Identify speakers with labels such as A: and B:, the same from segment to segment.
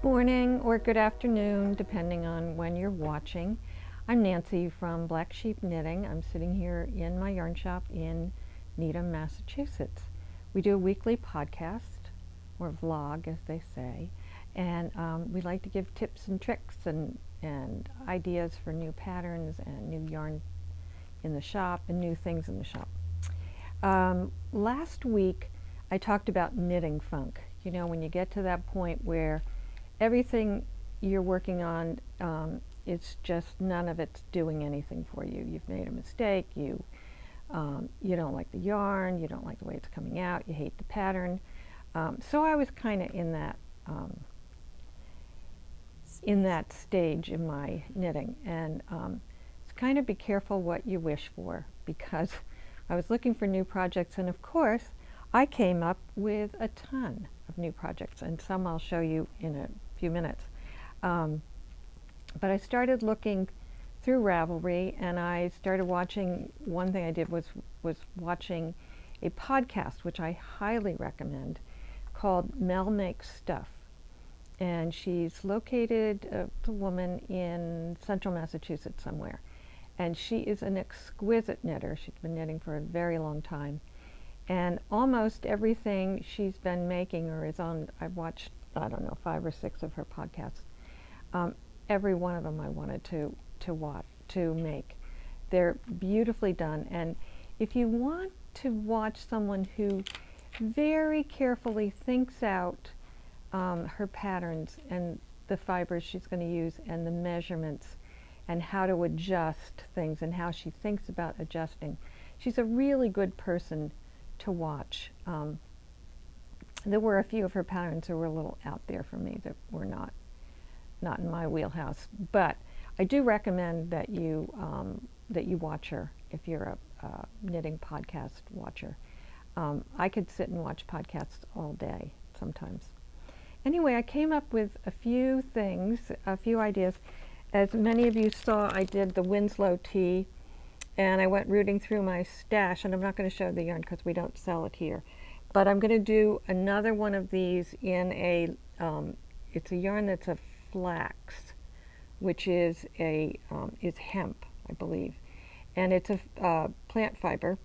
A: Morning or good afternoon, depending on when you're watching. I'm Nancy from Black Sheep Knitting. I'm sitting here in my yarn shop in Needham, Massachusetts. We do a weekly podcast, or vlog as they say, and we like to give tips and tricks and ideas for new patterns and new yarn in the shop and new things in the shop. Last week I talked about knitting funk. You know, when you get to that point where everything you're working on, it's just none of it's doing anything for you. You've made a mistake, you don't like the yarn, you don't like the way it's coming out, you hate the pattern. So I was kind of in that stage in my knitting, and it's kind of be careful what you wish for, because I was looking for new projects, and of course I came up with a ton of new projects, and some I'll show you in a few minutes. But I started looking through Ravelry, and I started watching. One thing I did was watching a podcast, which I highly recommend, called Mel Makes Stuff. And she's located, a woman in central Massachusetts somewhere. And she is an exquisite knitter. She's been knitting for a very long time. And almost everything she's been making or is on, I've watched, I don't know, 5 or 6 of her podcasts. Every one of them I wanted to make. They're beautifully done. And if you want to watch someone who very carefully thinks out her patterns and the fibers she's going to use and the measurements and how to adjust things and how she thinks about adjusting, she's a really good person to watch. There were a few of her patterns that were a little out there for me, that were not in my wheelhouse, but I do recommend that you watch her if you're a knitting podcast watcher. I could sit and watch podcasts all day sometimes. Anyway, I came up with a few things, a few ideas. As many of you saw, I did the Winslow tee, and I went rooting through my stash, and I'm not going to show the yarn because we don't sell it here. But I'm going to do another one of these in it's a yarn that's a flax, which is is hemp, I believe. And it's a plant fiber.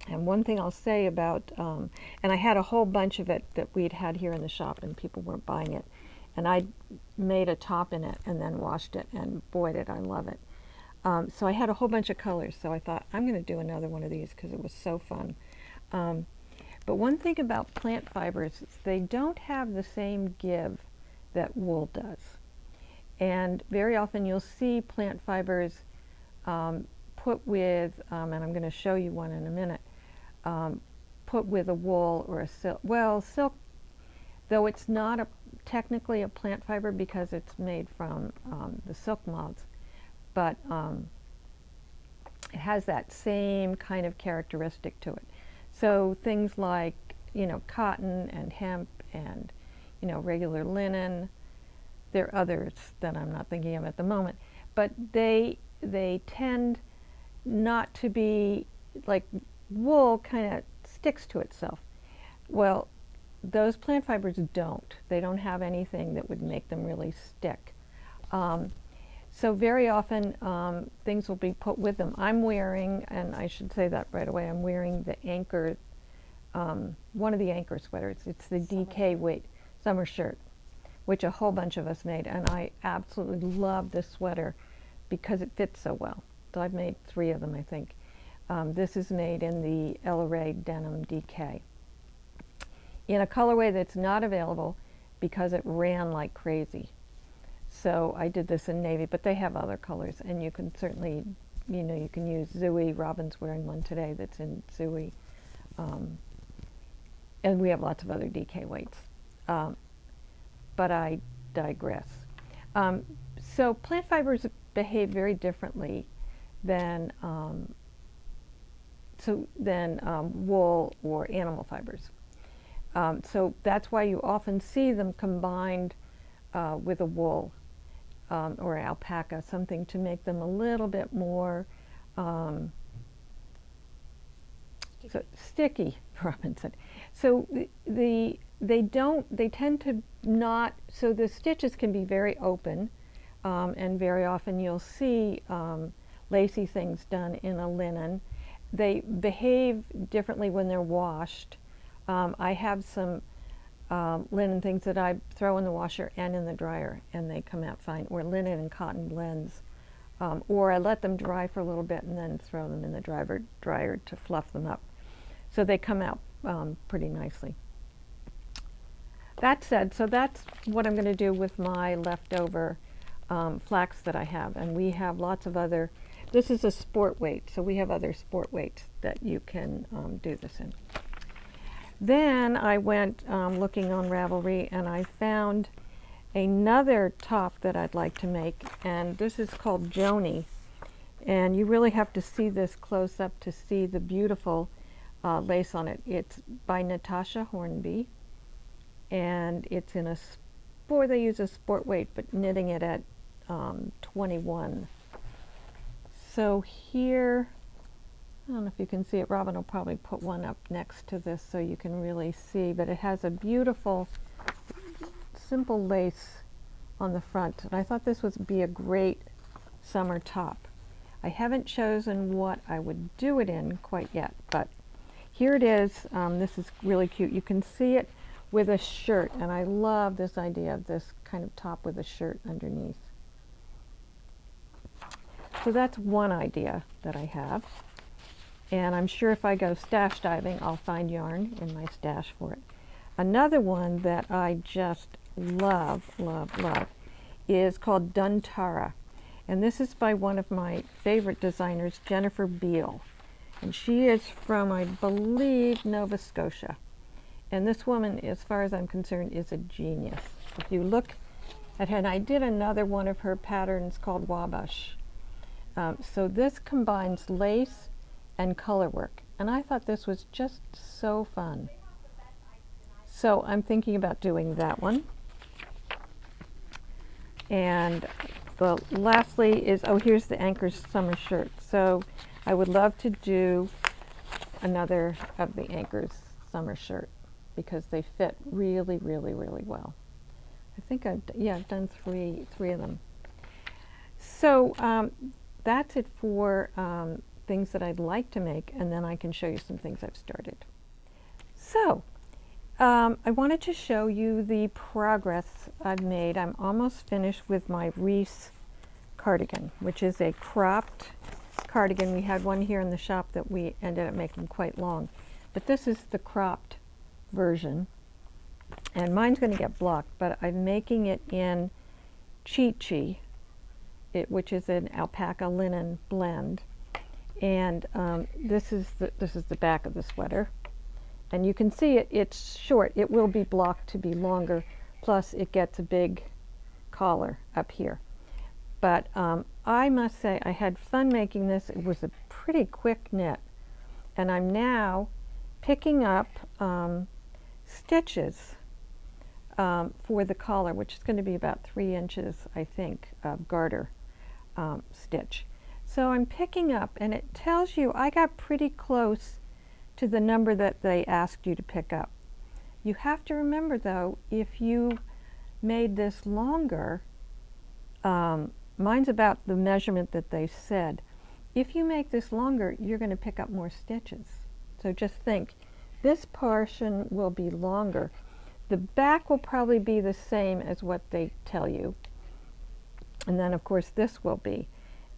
A: And one thing I'll say about, and I had a whole bunch of it that we'd had here in the shop and people weren't buying it. And I made a top in it and then washed it, and boy did I love it. So I had a whole bunch of colors, so I thought I'm going to do another one of these because it was so fun. But one thing about plant fibers is they don't have the same give that wool does. And very often you'll see plant fibers put with, and I'm going to show you one in a minute, put with a wool or a silk. Well, silk, though it's not technically a plant fiber because it's made from the silk moths, but it has that same kind of characteristic to it. So things like, cotton and hemp and, regular linen. There are others that I'm not thinking of at the moment, but they tend not to be like wool kind of sticks to itself. Well, those plant fibers don't. They don't have anything that would make them really stick. So very often things will be put with them. I'm wearing, and I should say that right away, I'm wearing the Anchor, one of the Anchor sweaters. It's the DK weight summer shirt, which a whole bunch of us made, and I absolutely love this sweater because it fits so well. So I've made 3 of them, I think. This is made in the Ella Ray Denim DK, in a colorway that's not available because it ran like crazy. So I did this in navy, but they have other colors, and you can certainly, you can use Zooey. Robin's wearing one today that's in Zooey. And we have lots of other DK weights. But I digress. So plant fibers behave very differently than wool or animal fibers. So that's why you often see them combined with a wool or alpaca, something to make them a little bit more sticky, Robin said. So the they tend to not, so the stitches can be very open, and very often you'll see lacy things done in a linen. They behave differently when they're washed. I have some linen things that I throw in the washer and in the dryer, and they come out fine, or linen and cotton blends. Or I let them dry for a little bit and then throw them in the dryer to fluff them up. So they come out pretty nicely. That said, so that's what I'm going to do with my leftover flax that I have. And we have lots of other, this is a sport weight, so we have other sport weights that you can do this in. Then I went looking on Ravelry, and I found another top that I'd like to make, and this is called Joni. And you really have to see this close up to see the beautiful lace on it. It's by Natasha Hornby, and it's in a sport, they use a sport weight, but knitting it at 21. So here, I don't know if you can see it. Robin will probably put one up next to this so you can really see, but it has a beautiful, simple lace on the front. And I thought this would be a great summer top. I haven't chosen what I would do it in quite yet, but here it is. This is really cute. You can see it with a shirt, and I love this idea of this kind of top with a shirt underneath. So that's one idea that I have. And I'm sure if I go stash diving, I'll find yarn in my stash for it. Another one that I just love, love, love is called Duntara. And this is by one of my favorite designers, Jennifer Beale. And she is from, I believe, Nova Scotia. And this woman, as far as I'm concerned, is a genius. If you look at her, and I did another one of her patterns called Wabash. So this combines lace and color work. And I thought this was just so fun. So I'm thinking about doing that one. And lastly is, oh, here's the Anchors summer shirt. So I would love to do another of the Anchors summer shirt because they fit really, really, really well. I think I've done three of them. So that's it for things that I'd like to make, and then I can show you some things I've started. So I wanted to show you the progress I've made. I'm almost finished with my Wreaths cardigan, which is a cropped cardigan. We had one here in the shop that we ended up making quite long, but this is the cropped version, and mine's going to get blocked, but I'm making it in Chi-Chi, which is an alpaca linen blend. And this is the back of the sweater, and you can see it's short. It will be blocked to be longer, plus it gets a big collar up here. But I must say I had fun making this. It was a pretty quick knit, and I'm now picking up stitches for the collar, which is going to be about 3 inches, I think, of garter stitch. So I'm picking up, and it tells you I got pretty close to the number that they asked you to pick up. You have to remember, though, if you made this longer, mine's about the measurement that they said. If you make this longer, you're going to pick up more stitches. So just think, this portion will be longer. The back will probably be the same as what they tell you. And then, of course, this will be.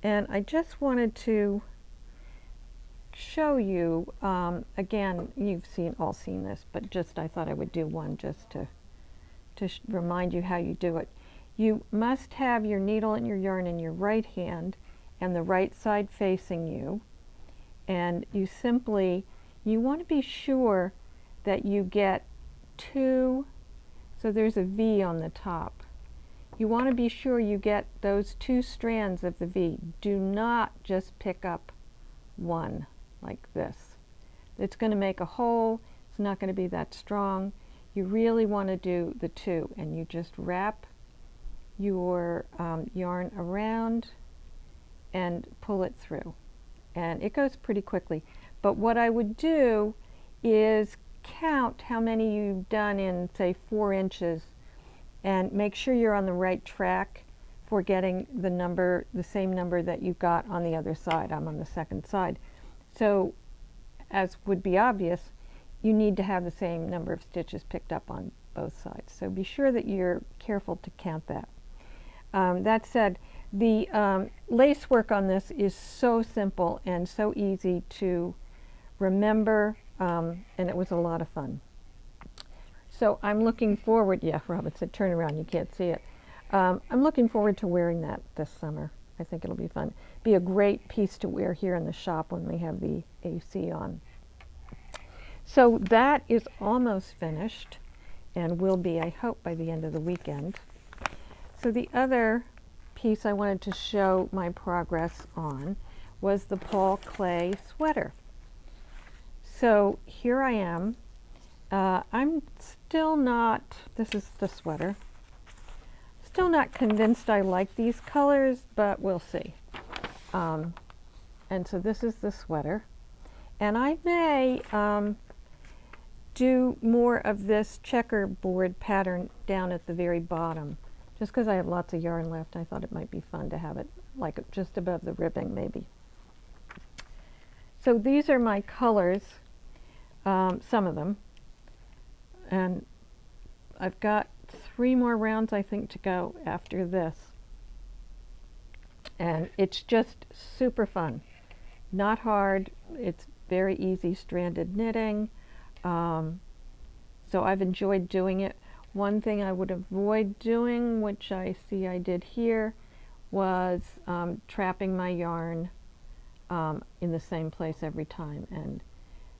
A: And I just wanted to show you, again, you've all seen this, but just I thought I would do one just to remind you how you do it. You must have your needle and your yarn in your right hand and the right side facing you. And you want to be sure that you get 2, so there's a V on the top. You want to be sure you get those 2 strands of the V. Do not just pick up one like this. It's going to make a hole. It's not going to be that strong. You really want to do the 2, and you just wrap your yarn around and pull it through. And it goes pretty quickly. But what I would do is count how many you've done in, say, 4 inches, and make sure you're on the right track for getting the same number that you got on the other side. I'm on the second side. So, as would be obvious, you need to have the same number of stitches picked up on both sides. So be sure that you're careful to count that. That said, the lace work on this is so simple and so easy to remember, and it was a lot of fun. So I'm looking forward, yeah, Robin said, turn around, you can't see it. I'm looking forward to wearing that this summer. I think it'll be fun. Be a great piece to wear here in the shop when we have the AC on. So that is almost finished and will be, I hope, by the end of the weekend. So the other piece I wanted to show my progress on was the Paul Clay sweater. So here I am. I'm still not, this is the sweater, still not convinced I like these colors, but we'll see. And so this is the sweater. And I may do more of this checkerboard pattern down at the very bottom. Just because I have lots of yarn left, I thought it might be fun to have it like just above the ribbing maybe. So these are my colors, some of them. And I've got 3 more rounds, I think, to go after this. And it's just super fun. Not hard. It's very easy stranded knitting. So I've enjoyed doing it. One thing I would avoid doing, which I see I did here, was trapping my yarn in the same place every time. And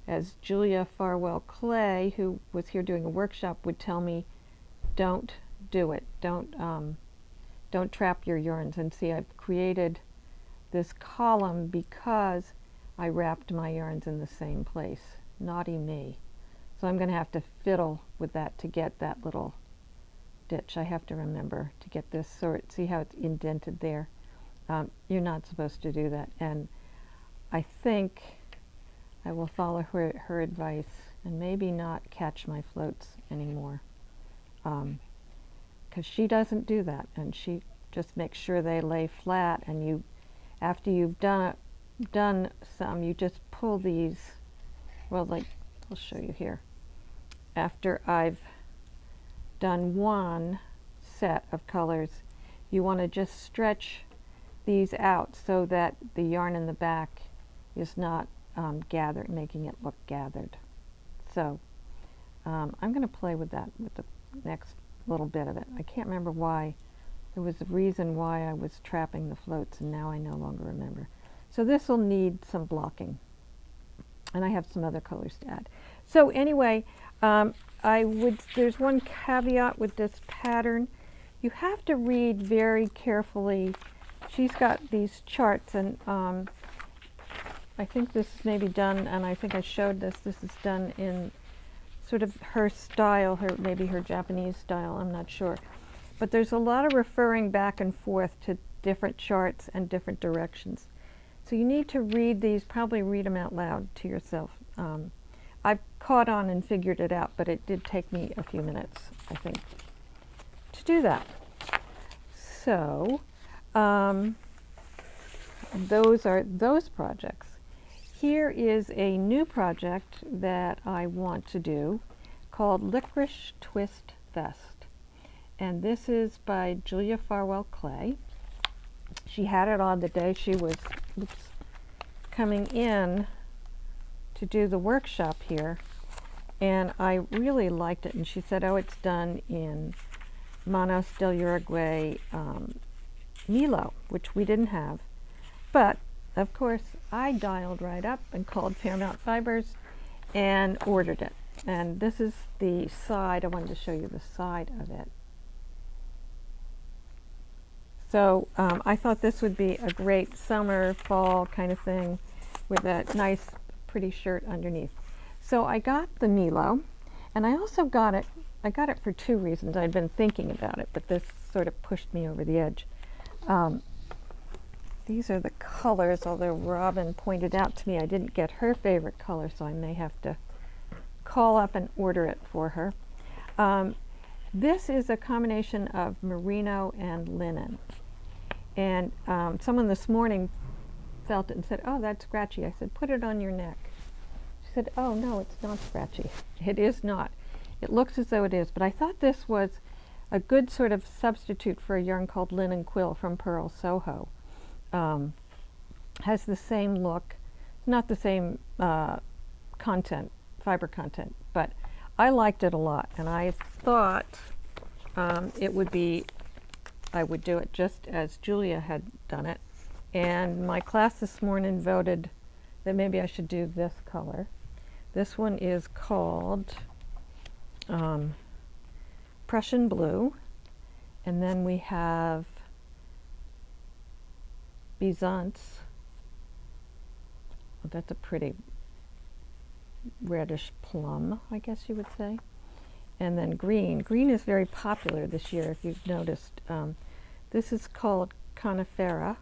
A: as Julia Farwell Clay, who was here doing a workshop, would tell me, don't do it. Don't trap your yarns. And see, I've created this column because I wrapped my yarns in the same place. Naughty me. So I'm going to have to fiddle with that to get that little ditch. I have to remember to get this sort. See how it's indented there? You're not supposed to do that. And I think I will follow her advice and maybe not catch my floats anymore. Because she doesn't do that, and she just makes sure they lay flat, and you, after you've done some, you just pull these, well, like, I'll show you here. After I've done one set of colors, you want to just stretch these out so that the yarn in the back is not gathered, making it look gathered. So I'm going to play with that with the next little bit of it. I can't remember why. There was a reason why I was trapping the floats, and now I no longer remember. So this will need some blocking, and I have some other colors to add. So anyway, there's one caveat with this pattern. You have to read very carefully. She's got these charts, and I think this is maybe done, and I think I showed this. This is done in sort of her style, maybe her Japanese style, I'm not sure. But there's a lot of referring back and forth to different charts and different directions. So you need to read these, probably read them out loud to yourself. I've caught on and figured it out, but it did take me a few minutes, I think, to do that. So those are those projects. Here is a new project that I want to do called Licorice Twist Vest. And this is by Julia Farwell Clay. She had it on the day she was coming in to do the workshop here. And I really liked it. And she said, oh, it's done in Manos del Uruguay Milo, which we didn't have. But of course, I dialed right up and called Paramount Fibers and ordered it. And this is the side. I wanted to show you the side of it. So I thought this would be a great summer, fall kind of thing with a nice, pretty shirt underneath. So I got the Milo, and I also got it. I got it for 2 reasons. I'd been thinking about it, but this sort of pushed me over the edge. These are the colors, although Robin pointed out to me I didn't get her favorite color, so I may have to call up and order it for her. This is a combination of merino and linen. And someone this morning felt it and said, "Oh, that's scratchy." I said, "Put it on your neck." She said, "Oh, no, it's not scratchy." It is not. It looks as though it is, but I thought this was a good sort of substitute for a yarn called Linen Quill from Pearl Soho. Has the same look, not the same content, fiber content, but I liked it a lot, and I thought it would be, I would do it just as Julia had done it. And my class this morning voted that maybe I should do this color. This one is called Prussian Blue, and then we have Byzance. Oh, that's a pretty reddish plum, I guess you would say. And then green. Green is very popular this year, if you've noticed. This is called Conifera,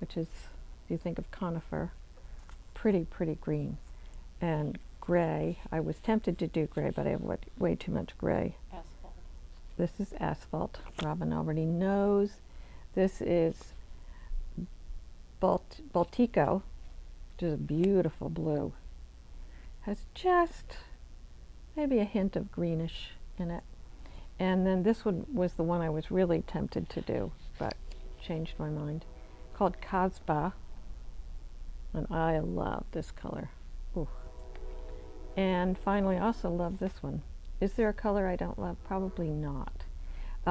A: which is, if you think of conifer, pretty green. And gray. I was tempted to do gray, but I have way too much gray.
B: Asphalt.
A: This is asphalt. Robin already knows. This is Baltico, which is a beautiful blue. Has just maybe a hint of greenish in it. And then this one was the one I was really tempted to do, but changed my mind. Called Kasbah, and I love this color. Ooh. And finally, I also love this one. Is there a color I don't love? Probably not.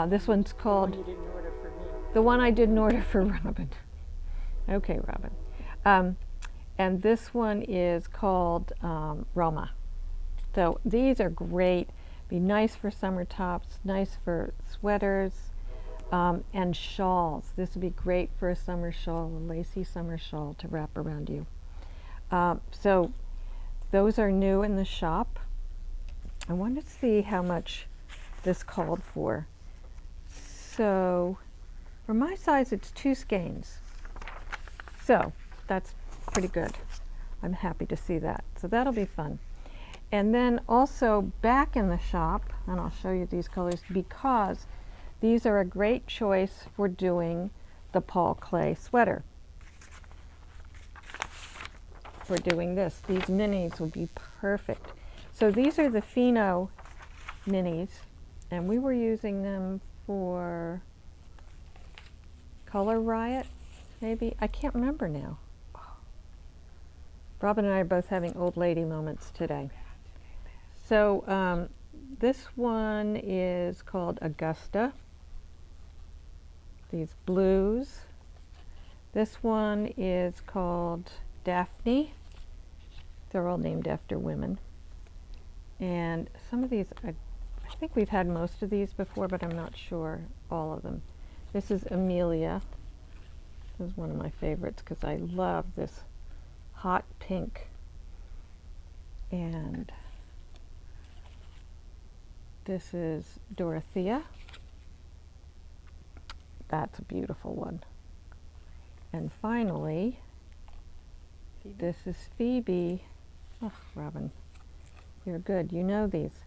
A: This one's called...
B: The one you didn't order for me.
A: The one I didn't order for Robin. Okay, Robin. And this one is called Roma. So these are great. Be nice for summer tops, nice for sweaters, and shawls. This would be great for a summer shawl, a lacy summer shawl to wrap around you. So those are new in the shop. I wanted to see how much this called for. So for my size, it's 2 skeins. So that's pretty good. I'm happy to see that. So that'll be fun. And then also back in the shop, and I'll show you these colors because these are a great choice for doing the Paul Clay sweater. For doing this, these minis will be perfect. So these are the Fino minis, and we were using them for Color Riot, maybe? I can't remember now. Robin and I are both having old lady moments today. So this one is called Augusta. These blues. This one is called Daphne. They're all named after women. And some of these, I think we've had most of these before, but I'm not sure all of them. This is Amelia. This is one of my favorites because I love this hot pink. And this is Dorothea. That's a beautiful one. And finally, Phoebe. This is Phoebe. Oh, Robin, you're good. You know these.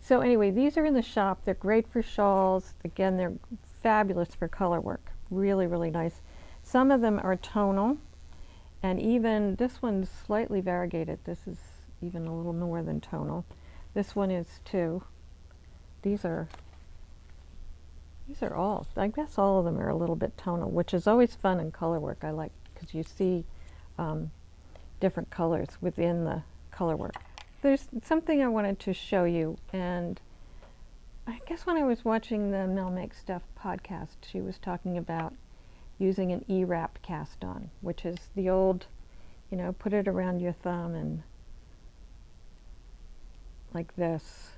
A: So anyway, these are in the shop. They're great for shawls. Again, they're fabulous for color work. Really nice. Some of them are tonal, and even this one's slightly variegated. This is even a little more than tonal. This one is too. These are all, I guess all of them are a little bit tonal, which is always fun in color work. I like, because you see different colors within the color work. There's something I wanted to show you, and I guess when I was watching the Mel Make Stuff podcast, she was talking about using an E-wrap cast on, which is the old, you know, put it around your thumb and like this,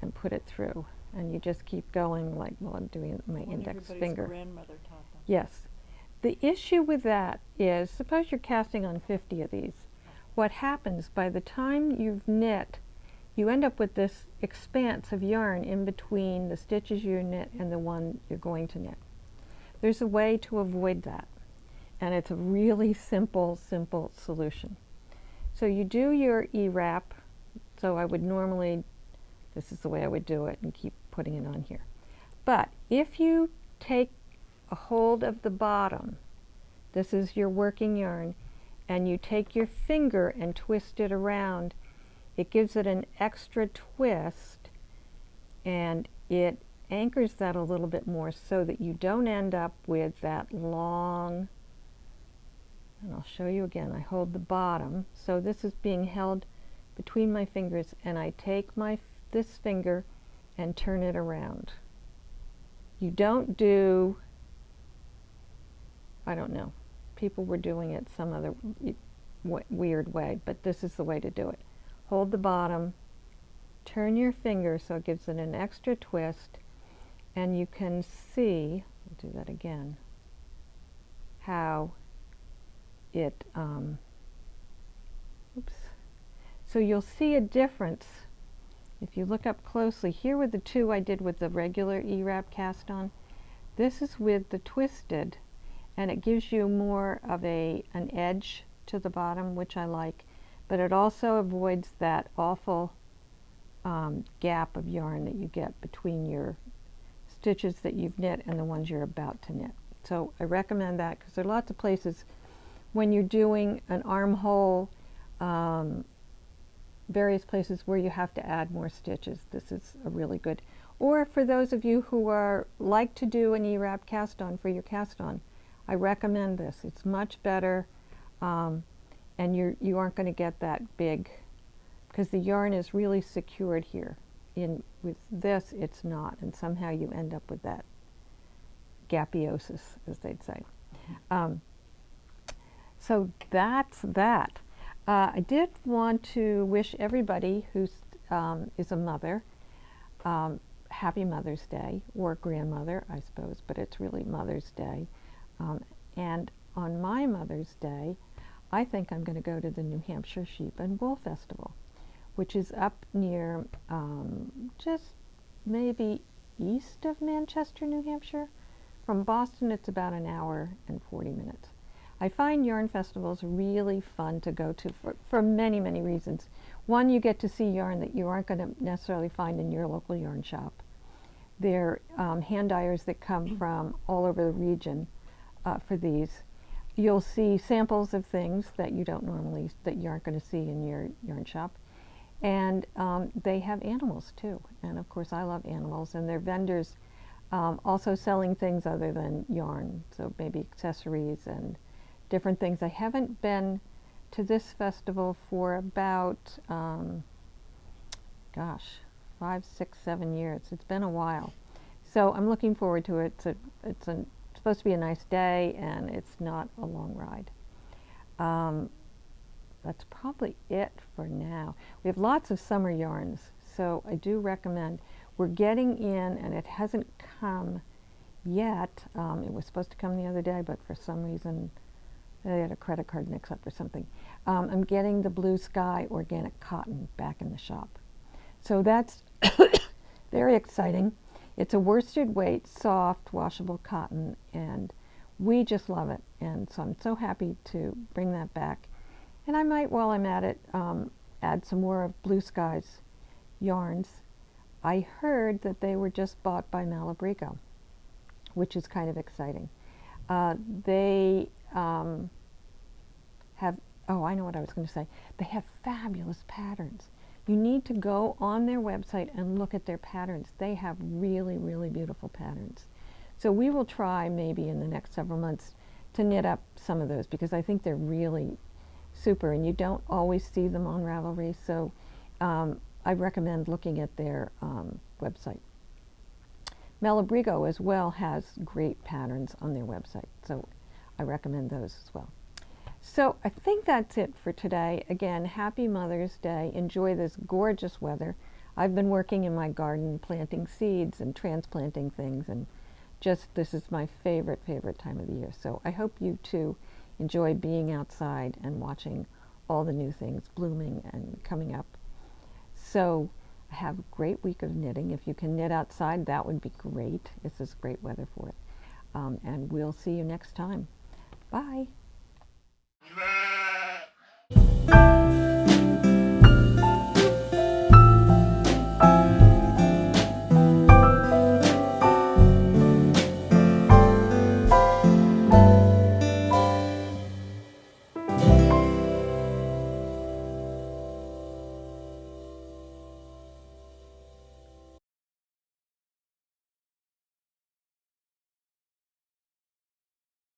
A: and put it through, and you just keep going like, well, I'm doing my index finger.
B: Grandmother taught them.
A: Yes. The issue with that is, suppose you're casting on 50 of these. What happens by the time you've knit, you end up with this expanse of yarn in between the stitches you knit and the one you're going to knit. There's a way to avoid that, and it's a really simple solution. So you do your E-wrap. So I would normally, this is the way I would do it and keep putting it on here. But if you take a hold of the bottom, this is your working yarn, and you take your finger and twist it around, it gives it an extra twist, and it anchors that a little bit more so that you don't end up with that long, and I'll show you again. I hold the bottom, so this is being held between my fingers, and I take this finger and turn it around. You don't do, I don't know, people were doing it some other weird way, but this is the way to do it. Hold the bottom, turn your finger so it gives it an extra twist, and you can see, I'll do that again, how it, oops. So you'll see a difference if you look up closely. Here were the two I did with the regular E-wrap cast on. This is with the twisted, and it gives you more of an edge to the bottom, which I like, but it also avoids that awful gap of yarn that you get between your stitches that you've knit and the ones you're about to knit. So I recommend that because there are lots of places when you're doing an armhole, various places where you have to add more stitches. This is a really good, or for those of you who like to do an E-wrap cast on for your cast on, I recommend this. It's much better, and you aren't going to get that big, because the yarn is really secured here. With this, it's not, and somehow you end up with that gapiosis, as they'd say. So that's that. I did want to wish everybody who is a mother happy Mother's Day, or grandmother, I suppose, but it's really Mother's Day. And on my Mother's Day, I think I'm going to go to the New Hampshire Sheep and Wool Festival, which is up near just maybe east of Manchester, New Hampshire. From Boston, it's about an hour and 40 minutes. I find yarn festivals really fun to go to for many, many reasons. One, you get to see yarn that you aren't going to necessarily find in your local yarn shop. They're hand dyers that come from all over the region for these. You'll see samples of things that you aren't going to see in your yarn shop. And they have animals too. And of course I love animals, and they're vendors also selling things other than yarn, so maybe accessories and different things. I haven't been to this festival for about, gosh, 5, 6, 7 years. It's been a while. So I'm looking forward to it. It's supposed to be a nice day, and it's not a long ride. That's probably it for now. We have lots of summer yarns, so I do recommend. We're getting in, and it hasn't come yet. It was supposed to come the other day, but for some reason they had a credit card mix-up or something. I'm getting the Blue Sky organic cotton back in the shop. So that's very exciting. It's a worsted weight, soft, washable cotton, and we just love it. And so I'm so happy to bring that back. And I might, while I'm at it, add some more of Blue Sky's yarns. I heard that they were just bought by Malabrigo, which is kind of exciting. They have, oh, I know what I was going to say. They have fabulous patterns. You need to go on their website and look at their patterns. They have really, really beautiful patterns. So we will try maybe in the next several months to knit up some of those, because I think they're really super, and you don't always see them on Ravelry. So I recommend looking at their website. Malabrigo as well has great patterns on their website, so I recommend those as well. So I think that's it for today. Again, happy Mother's Day. Enjoy this gorgeous weather. I've been working in my garden planting seeds and transplanting things, and just this is my favorite time of the year. So I hope you too enjoy being outside and watching all the new things blooming and coming up. So have a great week of knitting. If you can knit outside, that would be great. This is great weather for it. And we'll see you next time. Bye.